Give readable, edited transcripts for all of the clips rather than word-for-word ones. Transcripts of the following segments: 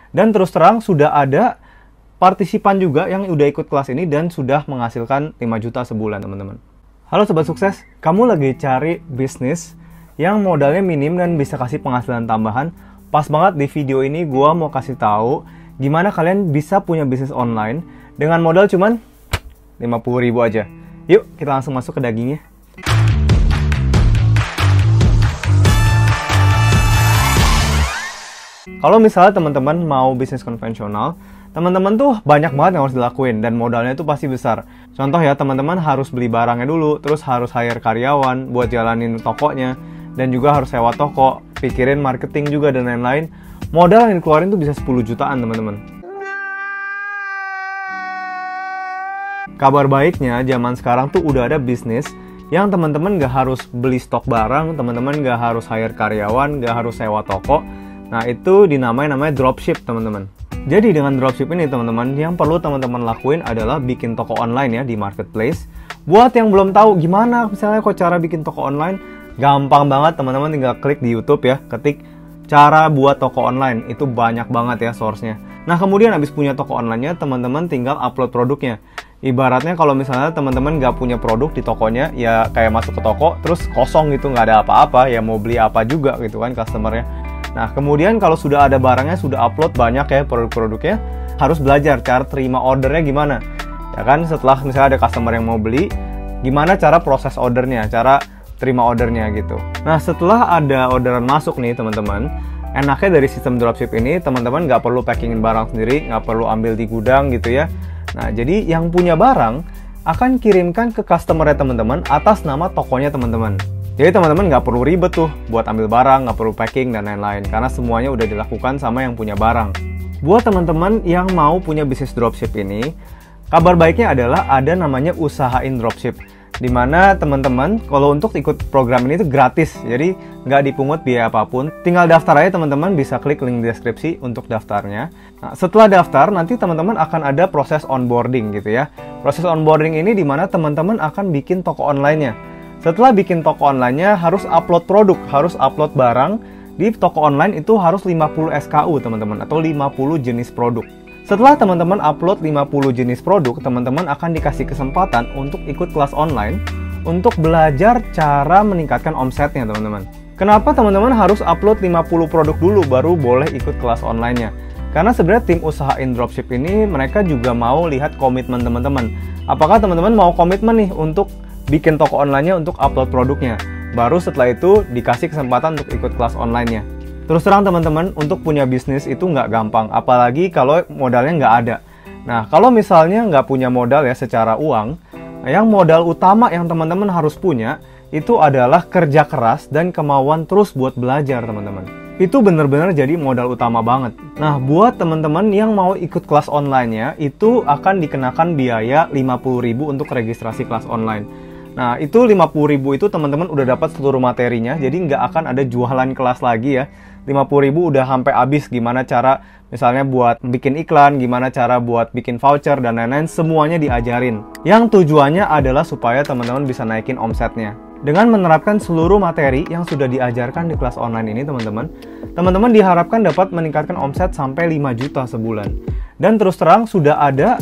Dan terus terang sudah ada partisipan juga yang udah ikut kelas ini dan sudah menghasilkan 5 juta sebulan, teman-teman. Halo Sobat Sukses, kamu lagi cari bisnis yang modalnya minim dan bisa kasih penghasilan tambahan? Pas banget di video ini gue mau kasih tahu gimana kalian bisa punya bisnis online dengan modal cuman 50.000 aja. Yuk, kita langsung masuk ke dagingnya. Kalau misalnya teman-teman mau bisnis konvensional, teman-teman tuh banyak banget yang harus dilakuin dan modalnya itu pasti besar. Contoh ya, teman-teman harus beli barangnya dulu, terus harus hire karyawan buat jalanin tokonya, dan juga harus sewa toko, pikirin marketing juga dan lain-lain. Modal yang dikeluarin tuh bisa 10 jutaan, teman-teman. Kabar baiknya, zaman sekarang tuh udah ada bisnis yang teman-teman gak harus beli stok barang, teman-teman gak harus hire karyawan, gak harus sewa toko. Nah, itu namanya dropship, teman-teman. Jadi dengan dropship ini, teman-teman, yang perlu teman-teman lakuin adalah bikin toko online ya di marketplace. Buat yang belum tahu gimana misalnya kok cara bikin toko online, gampang banget, teman-teman tinggal klik di YouTube ya, ketik cara buat toko online. Itu banyak banget ya source-nya. Nah, kemudian habis punya toko online-nya, teman-teman tinggal upload produknya. Ibaratnya kalau misalnya teman-teman nggak punya produk di tokonya, ya kayak masuk ke toko terus kosong gitu, nggak ada apa-apa, ya mau beli apa juga gitu kan customer-nya. Nah, kemudian kalau sudah ada barangnya, sudah upload banyak ya produk-produknya, harus belajar cara terima ordernya gimana. Ya kan, setelah misalnya ada customer yang mau beli, gimana cara proses ordernya, cara terima ordernya gitu. Nah, setelah ada orderan masuk nih teman-teman, enaknya dari sistem dropship ini, teman-teman nggak perlu packingin barang sendiri, nggak perlu ambil di gudang gitu ya. Nah, jadi yang punya barang akan kirimkan ke customer-nya teman-teman atas nama tokonya teman-teman. Jadi teman-teman nggak perlu ribet tuh buat ambil barang, nggak perlu packing dan lain-lain, karena semuanya udah dilakukan sama yang punya barang. Buat teman-teman yang mau punya bisnis dropship ini, kabar baiknya adalah ada namanya usahain dropship. Dimana teman-teman kalau untuk ikut program ini itu gratis, jadi nggak dipungut biaya apapun. Tinggal daftar aja, teman-teman bisa klik link deskripsi untuk daftarnya. Nah, setelah daftar nanti teman-teman akan ada proses onboarding gitu ya. Proses onboarding ini dimana teman-teman akan bikin toko online-nya. Setelah bikin toko online-nya harus upload produk, harus upload barang. Di toko online itu harus 50 SKU teman-teman, atau 50 jenis produk. Setelah teman-teman upload 50 jenis produk, teman-teman akan dikasih kesempatan untuk ikut kelas online untuk belajar cara meningkatkan omsetnya, teman-teman. Kenapa teman-teman harus upload 50 produk dulu baru boleh ikut kelas online-nya? Karena sebenarnya tim usahain dropship ini mereka juga mau lihat komitmen teman-teman. Apakah teman-teman mau komitmen nih untuk bikin toko online-nya untuk upload produknya? Baru setelah itu dikasih kesempatan untuk ikut kelas online-nya. Terus terang teman-teman, untuk punya bisnis itu nggak gampang, apalagi kalau modalnya nggak ada. Nah, kalau misalnya nggak punya modal ya secara uang, yang modal utama yang teman-teman harus punya itu adalah kerja keras dan kemauan terus buat belajar, teman-teman. Itu benar-benar jadi modal utama banget. Nah, buat teman-teman yang mau ikut kelas online-nya, itu akan dikenakan biaya 50.000 untuk registrasi kelas online. Nah, itu 50.000 itu teman-teman udah dapat seluruh materinya, jadi nggak akan ada jualan kelas lagi ya. 50.000 udah sampai habis, gimana cara misalnya buat bikin iklan, gimana cara buat bikin voucher, dan lain-lain, semuanya diajarin. Yang tujuannya adalah supaya teman-teman bisa naikin omsetnya. Dengan menerapkan seluruh materi yang sudah diajarkan di kelas online ini, teman-teman diharapkan dapat meningkatkan omset sampai 5 juta sebulan. Dan terus terang sudah ada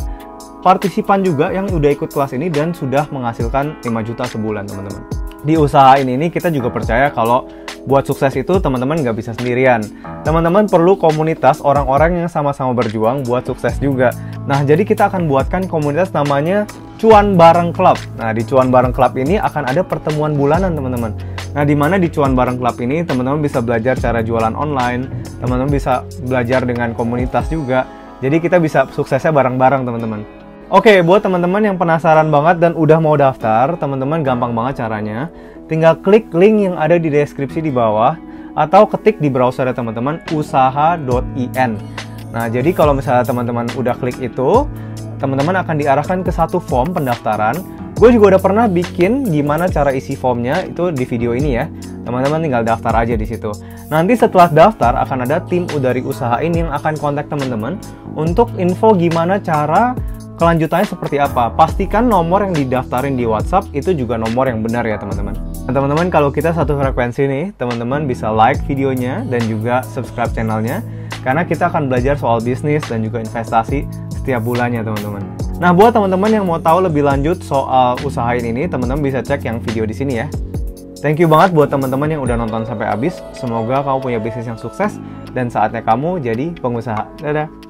partisipan juga yang udah ikut kelas ini dan sudah menghasilkan 5 juta sebulan, teman-teman. Di usaha ini kita juga percaya kalau buat sukses itu teman-teman nggak bisa sendirian. Teman-teman perlu komunitas orang-orang yang sama-sama berjuang buat sukses juga. Nah, jadi kita akan buatkan komunitas namanya Cuan Bareng Club. Nah, di Cuan Bareng Club ini akan ada pertemuan bulanan, teman-teman. Nah, di mana di Cuan Bareng Club ini teman-teman bisa belajar cara jualan online, teman-teman bisa belajar dengan komunitas juga. Jadi kita bisa suksesnya bareng-bareng, teman-teman. Oke, buat teman-teman yang penasaran banget dan udah mau daftar, teman-teman gampang banget caranya. Tinggal klik link yang ada di deskripsi di bawah, atau ketik di browser teman-teman usaha.in. Nah, jadi kalau misalnya teman-teman udah klik itu, teman-teman akan diarahkan ke satu form pendaftaran. Gue juga udah pernah bikin gimana cara isi formnya itu di video ini ya. Teman-teman tinggal daftar aja di situ. Nanti setelah daftar akan ada tim dari usahain yang akan kontak teman-teman untuk info gimana cara kelanjutannya seperti apa. Pastikan nomor yang didaftarin di WhatsApp itu juga nomor yang benar ya, teman-teman. Nah, teman-teman, kalau kita satu frekuensi nih, teman-teman bisa like videonya dan juga subscribe channelnya. karena kita akan belajar soal bisnis dan juga investasi setiap bulannya, teman-teman. Nah, buat teman-teman yang mau tahu lebih lanjut soal usahain ini, teman-teman bisa cek yang video di sini ya. Thank you banget buat teman-teman yang udah nonton sampai habis. Semoga kamu punya bisnis yang sukses dan saatnya kamu jadi pengusaha. Dadah!